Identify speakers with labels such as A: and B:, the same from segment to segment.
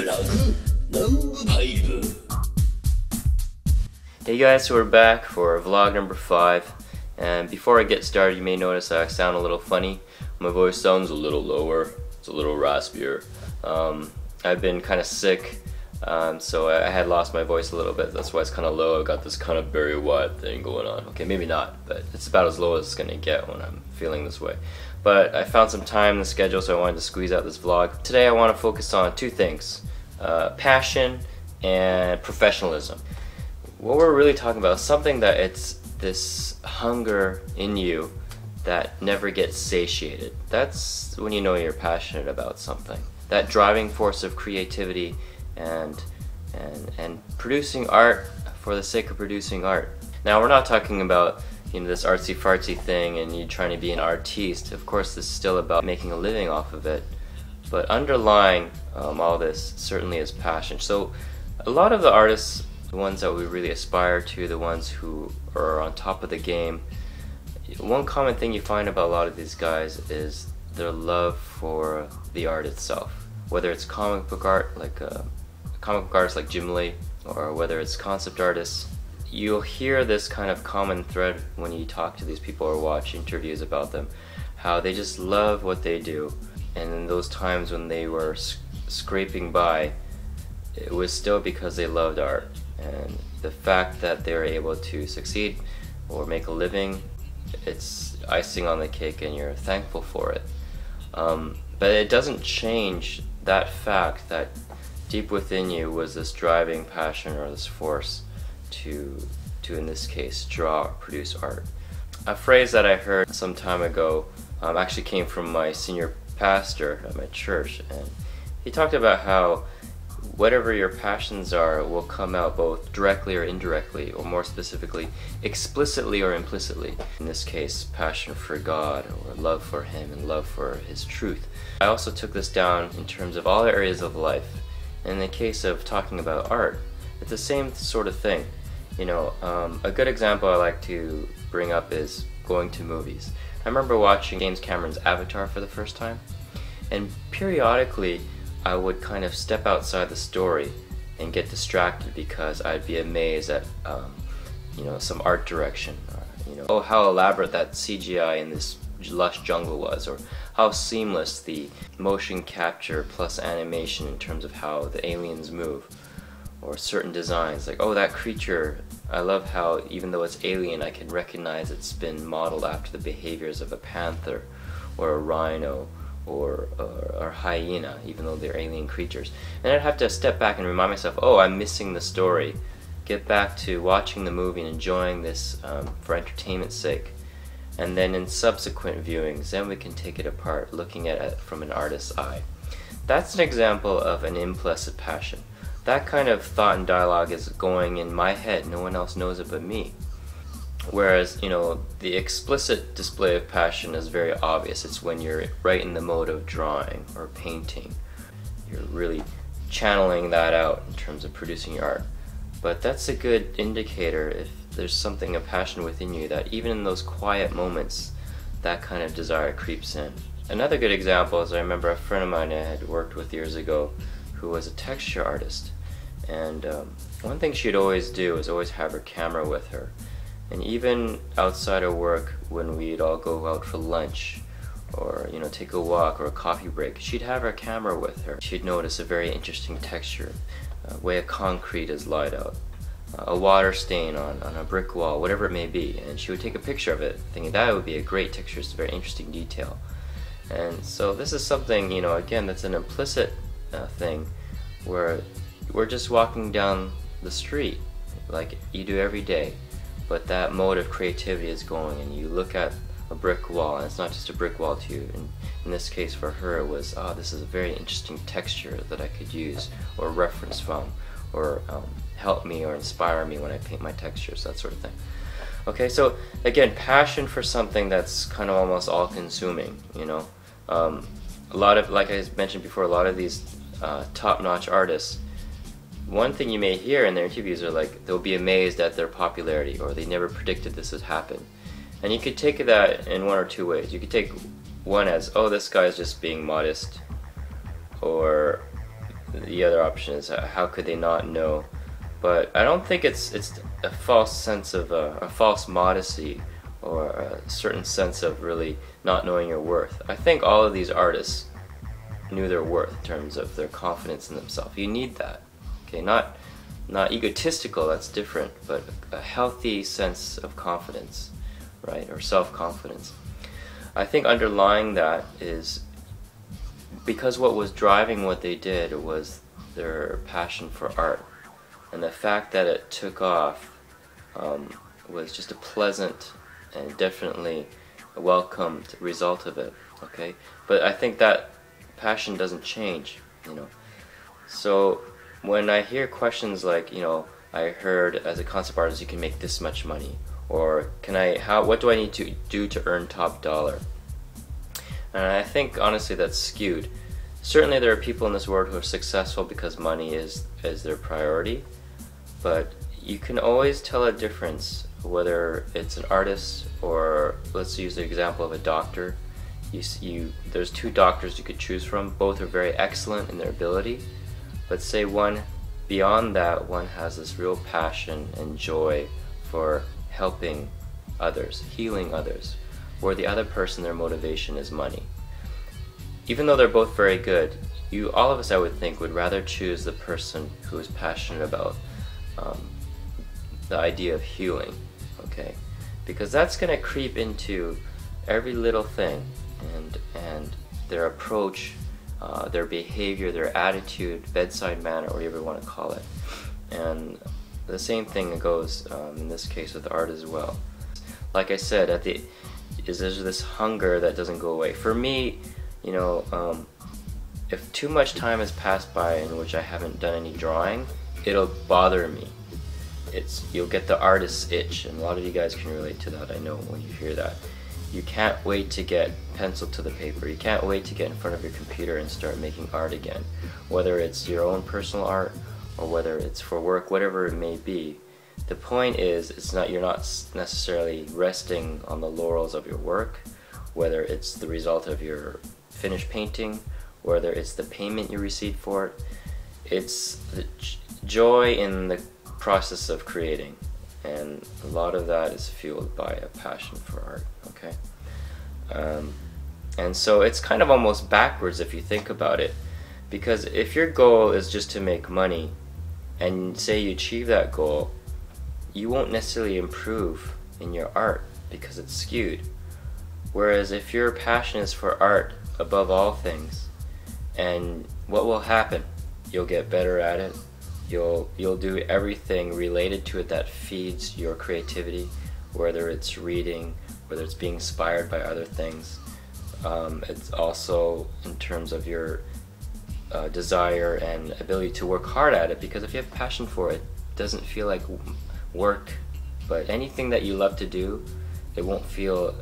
A: Hey guys, so we're back for vlog number 5, and before I get started, you may notice that I sound a little funny. My voice sounds a little lower, it's a little raspier. I've been kind of sick, so I had lost my voice a little bit. That's why it's kind of low. I've got this kind of Barry White thing going on. Okay, maybe not, but it's about as low as it's gonna get when I'm feeling this way. But I found some time in the schedule, so I wanted to squeeze out this vlog. Today I want to focus on two things, passion and professionalism. What we're really talking about is something that it's this hunger in you that never gets satiated. That's when you know you're passionate about something. That driving force of creativity and producing art for the sake of producing art. Now we're not talking about this artsy fartsy thing and you trying to be an artiste. Of course this is still about making a living off of it. But underlying all this certainly is passion. So a lot of the artists, the ones that we really aspire to, the ones who are on top of the game, one common thing you find about a lot of these guys is their love for the art itself. Whether it's comic book art, like comic book artists like Jim Lee, or whether it's concept artists, you'll hear this kind of common thread when you talk to these people or watch interviews about them, how they just love what they do. And in those times when they were scraping by, it was still because they loved art. And the fact that they're able to succeed or make a living, it's icing on the cake and you're thankful for it. But it doesn't change that fact that deep within you was this driving passion or this force to in this case, draw or produce art. A phrase that I heard some time ago actually came from my senior pastor at my church, and he talked about how whatever your passions are will come out both directly or indirectly, or more specifically, explicitly or implicitly. In this case, passion for God, or love for Him, and love for His truth. I also took this down in terms of all areas of life. In the case of talking about art, it's the same sort of thing. A good example I like to bring up is going to movies. I remember watching James Cameron's Avatar for the first time, and periodically I would kind of step outside the story and get distracted because I'd be amazed at some art direction, or, how elaborate that CGI in this lush jungle was, or how seamless the motion capture plus animation in terms of how the aliens move, or certain designs like, oh, that creature, I love how even though it's alien I can recognize it's been modeled after the behaviors of a panther or a rhino or hyena, even though they're alien creatures. And I'd have to step back and remind myself, oh, I'm missing the story. Get back to watching the movie and enjoying this for entertainment's sake. And then in subsequent viewings, then we can take it apart, looking at it from an artist's eye. That's an example of an implicit passion. That kind of thought and dialogue is going in my head, no one else knows it but me. Whereas, the explicit display of passion is very obvious. It's when you're right in the mode of drawing or painting. You're really channeling that out in terms of producing your art. But that's a good indicator if there's something of passion within you, that even in those quiet moments, that kind of desire creeps in. Another good example is I remember a friend of mine I had worked with years ago who was a texture artist. And one thing she'd always do is always have her camera with her. And even outside of work, when we'd all go out for lunch or take a walk or a coffee break, she'd have her camera with her. She'd notice a very interesting texture, way a concrete is laid out, a water stain on a brick wall, whatever it may be, and she would take a picture of it, thinking that would be a great texture. It's a very interesting detail. And so this is something, again, that's an implicit thing, where we're just walking down the street like you do every day, but that mode of creativity is going, and you look at a brick wall, and it's not just a brick wall to you. In this case for her it was, oh, this is a very interesting texture that I could use or reference from, or help me or inspire me when I paint my textures, that sort of thing. Okay, so again, passion for something that's kind of almost all-consuming. A lot of, like I mentioned before, a lot of these top-notch artists, one thing you may hear in their interviews are like, they'll be amazed at their popularity, or they never predicted this would happen. And you could take that in one or two ways. You could take one as, oh, this guy's just being modest, or the other option is how could they not know? But I don't think it's a false sense of a false modesty or a certain sense of really not knowing your worth. I think all of these artists knew their worth in terms of their confidence in themselves. You need that, okay? Not egotistical, that's different, but a healthy sense of confidence, right? Or self-confidence. I think underlying that is because what was driving what they did was their passion for art, and the fact that it took off was just a pleasant and definitely a welcomed result of it, okay? But I think that passion doesn't change, you know. So when I hear questions like, you know, I heard as a concept artist you can make this much money, or what do I need to do to earn top dollar? And I think honestly that's skewed. Certainly there are people in this world who are successful because money is their priority, but you can always tell a difference whether it's an artist or, let's use the example of a doctor. There's two doctors you could choose from. Both are very excellent in their ability, but say one, beyond that, one has this real passion and joy for helping others, healing others, where the other person, their motivation is money. Even though they're both very good, all of us, I would think, would rather choose the person who is passionate about the idea of healing, okay? Because that's going to creep into every little thing, and their approach, their behavior, their attitude, bedside manner, whatever you want to call it. And the same thing goes in this case with art as well. Like I said, there's this hunger that doesn't go away. For me, you know, if too much time has passed by in which I haven't done any drawing, it'll bother me. You'll get the artist's itch, and a lot of you guys can relate to that, I know, when you hear that. You can't wait to get pencil to the paper. You can't wait to get in front of your computer and start making art again. Whether it's your own personal art or whether it's for work, whatever it may be. The point is, you're not necessarily resting on the laurels of your work, whether it's the result of your finished painting, whether it's the payment you received for it. It's the joy in the process of creating, and a lot of that is fueled by a passion for art, okay? And so it's kind of almost backwards if you think about it, because if your goal is just to make money, and say you achieve that goal, you won't necessarily improve in your art because it's skewed. Whereas if your passion is for art above all things, and what will happen? You'll get better at it. You'll do everything related to it that feeds your creativity, whether it's reading, whether it's being inspired by other things. It's also in terms of your desire and ability to work hard at it, because if you have passion for it, it doesn't feel like work. But anything that you love to do, it won't feel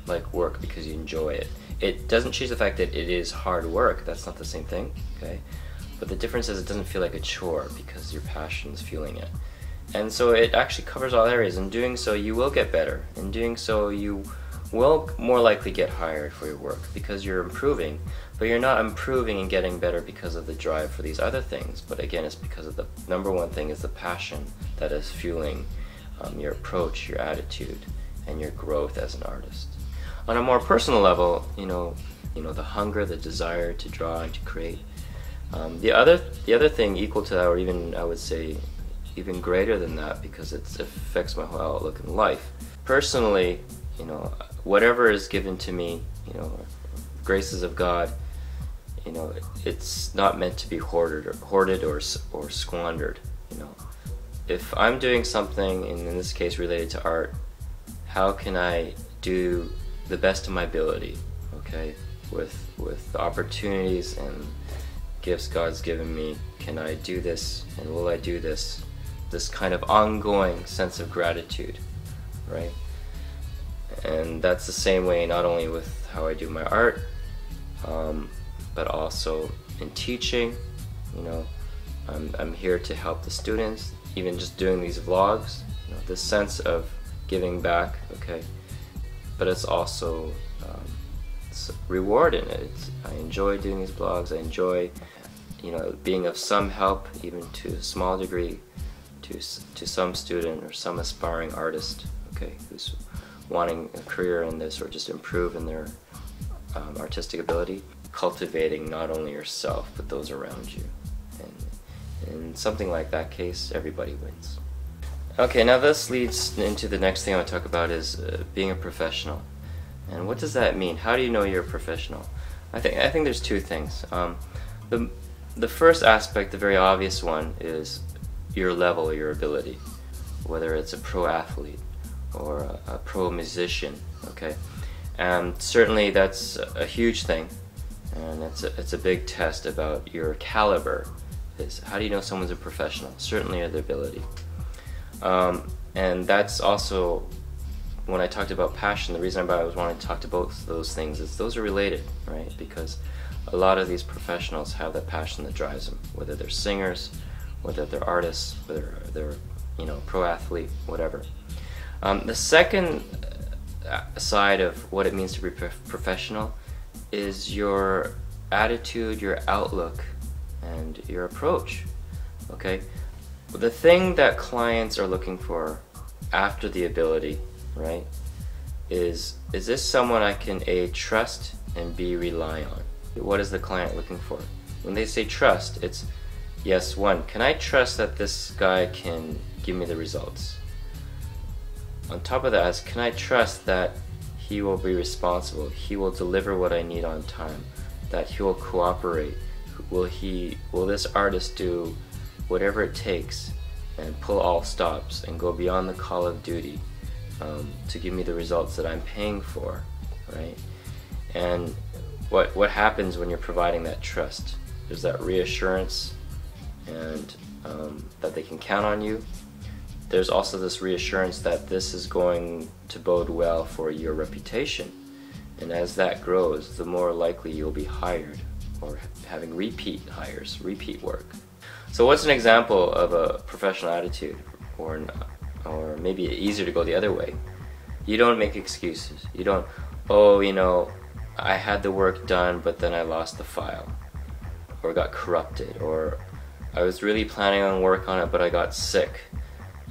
A: like work because you enjoy it. It doesn't change the fact that it is hard work. That's not the same thing, okay? But the difference is it doesn't feel like a chore because your passion is fueling it. And so it actually covers all areas. In doing so, you will get better. In doing so, you will more likely get hired for your work because you're improving. But you're not improving and getting better because of the drive for these other things. But again, it's because of the number one thing is the passion that is fueling your approach, your attitude, and your growth as an artist. On a more personal level, you know, the hunger, the desire to draw and to create. The other thing equal to that, or even I would say even greater than that, because it affects my whole outlook in life. Personally, you know, whatever is given to me, you know, graces of God, you know, it's not meant to be hoarded or squandered. You know, if I'm doing something, and in this case related to art, how can I do the best of my ability, okay, with the opportunities and gifts God's given me? Can I do this, and will I do this? This kind of ongoing sense of gratitude, right? And that's the same way not only with how I do my art, but also in teaching. You know, I'm here to help the students, even just doing these vlogs, you know, this sense of giving back, okay? But it's also it's reward in it. I enjoy doing these vlogs. I enjoy, being of some help, even to a small degree, to some student or some aspiring artist, okay, who's wanting a career in this or just improve in their artistic ability, cultivating not only yourself but those around you. And in something like that case, everybody wins. Okay, now this leads into the next thing I want to talk about is being a professional. And what does that mean? How do you know you're a professional? I think there's two things. The first aspect, the very obvious one, is your level, your ability, whether it's a pro athlete or a pro musician, okay? And certainly that's a huge thing, and it's a big test about your caliber. Is how do you know someone's a professional? Certainly their ability. And that's also, when I talked about passion, the reason I was wanting to talk to both those things is those are related, right? Because a lot of these professionals have that passion that drives them, whether they're singers, whether they're artists, whether they're pro athlete, whatever. The second side of what it means to be professional is your attitude, your outlook, and your approach. Okay, the thing that clients are looking for after the ability, right, is this someone I can A, trust, and B, rely on? What is the client looking for? When they say trust, it's yes, one, can I trust that this guy can give me the results? On top of that, can I trust that he will be responsible, he will deliver what I need on time, that he will cooperate? Will this artist do whatever it takes and pull all stops and go beyond the call of duty to give me the results that I'm paying for, right? And what happens when you're providing that trust? There's that reassurance and that they can count on you. There's also this reassurance that this is going to bode well for your reputation, and as that grows, the more likely you'll be hired or having repeat hires, repeat work. So what's an example of a professional attitude, or maybe easier to go the other way? You don't make excuses. You don't, I had the work done but then I lost the file, or got corrupted, or I was really planning on work on it but I got sick.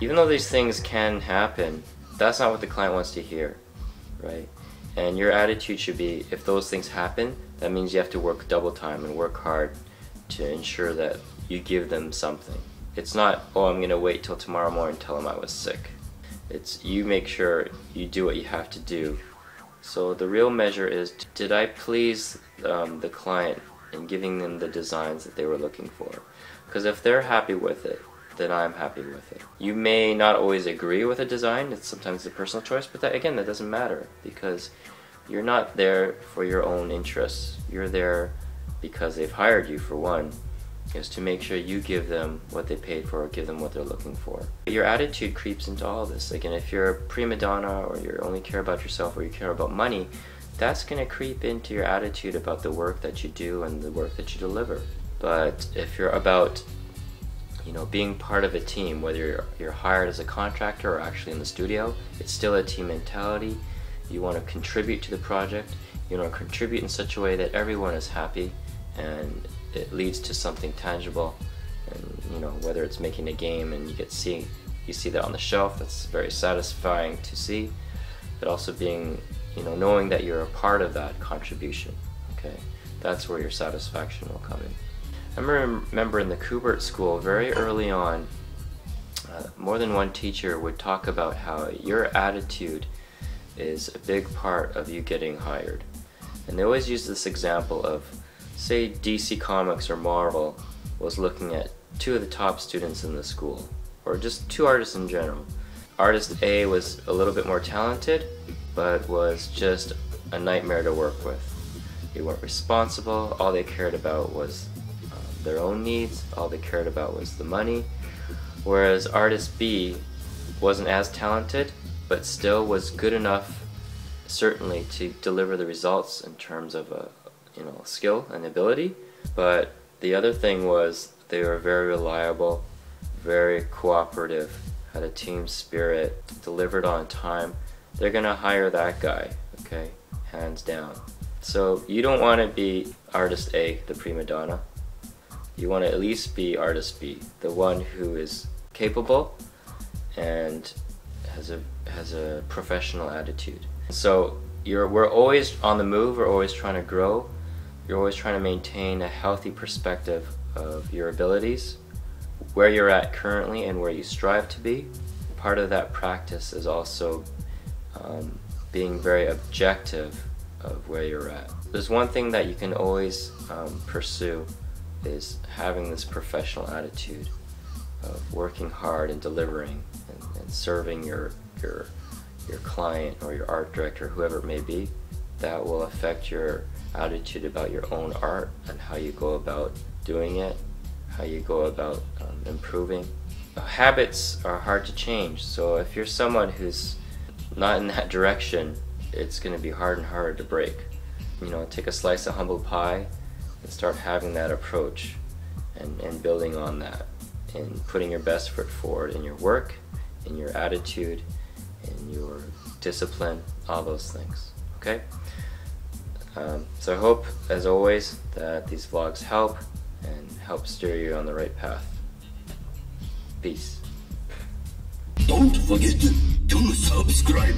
A: Even though these things can happen, that's not what the client wants to hear, right? And your attitude should be, if those things happen, that means you have to work double time and work hard to ensure that you give them something. It's not, I'm going to wait till tomorrow morning and tell them I was sick. It's you make sure you do what you have to do. So the real measure is, did I please the client in giving them the designs that they were looking for? Because if they're happy with it, then I'm happy with it. You may not always agree with a design, it's sometimes a personal choice, but that doesn't matter, because you're not there for your own interests. You're there because they've hired you, for one, is to make sure you give them what they paid for, or give them what they're looking for. Your attitude creeps into all this. Again, if you're a prima donna, or you only care about yourself, or you care about money, that's going to creep into your attitude about the work that you do and the work that you deliver. But if you're about being part of a team, whether you're hired as a contractor or actually in the studio, it's still a team mentality. You want to contribute to the project. You want to contribute in such a way that everyone is happy and it leads to something tangible. And whether it's making a game and you see that on the shelf, that's very satisfying to see. But also being, knowing that you're a part of that contribution. Okay, that's where your satisfaction will come in. I remember in the Kubert school, very early on, more than one teacher would talk about how your attitude is a big part of you getting hired. And they always use this example of, say DC Comics or Marvel was looking at two of the top students in the school, or just two artists in general. Artist A was a little bit more talented, but was just a nightmare to work with. They weren't responsible, all they cared about was their own needs, all they cared about was the money. Whereas artist B wasn't as talented, but still was good enough, certainly, to deliver the results in terms of skill and ability. But the other thing was they were very reliable, very cooperative, had a team spirit, delivered on time. They're gonna hire that guy, okay, hands down. So you don't want to be artist A, the prima donna. You want to at least be artist B, the one who is capable and has a professional attitude. So we're always on the move, we're always trying to grow, you're always trying to maintain a healthy perspective of your abilities, where you're at currently and where you strive to be. Part of that practice is also being very objective of where you're at. There's one thing that you can always pursue is having this professional attitude of working hard and delivering and serving your client or your art director, whoever it may be. That will affect your attitude about your own art and how you go about doing it, how you go about improving. Habits are hard to change, so if you're someone who's not in that direction, it's going to be hard and harder to break. You know, take a slice of humble pie and start having that approach and building on that and putting your best foot forward in your work, in your attitude, in your discipline, all those things, okay? So I hope, as always, that these vlogs help and help steer you on the right path. Peace.
B: Don't forget to subscribe.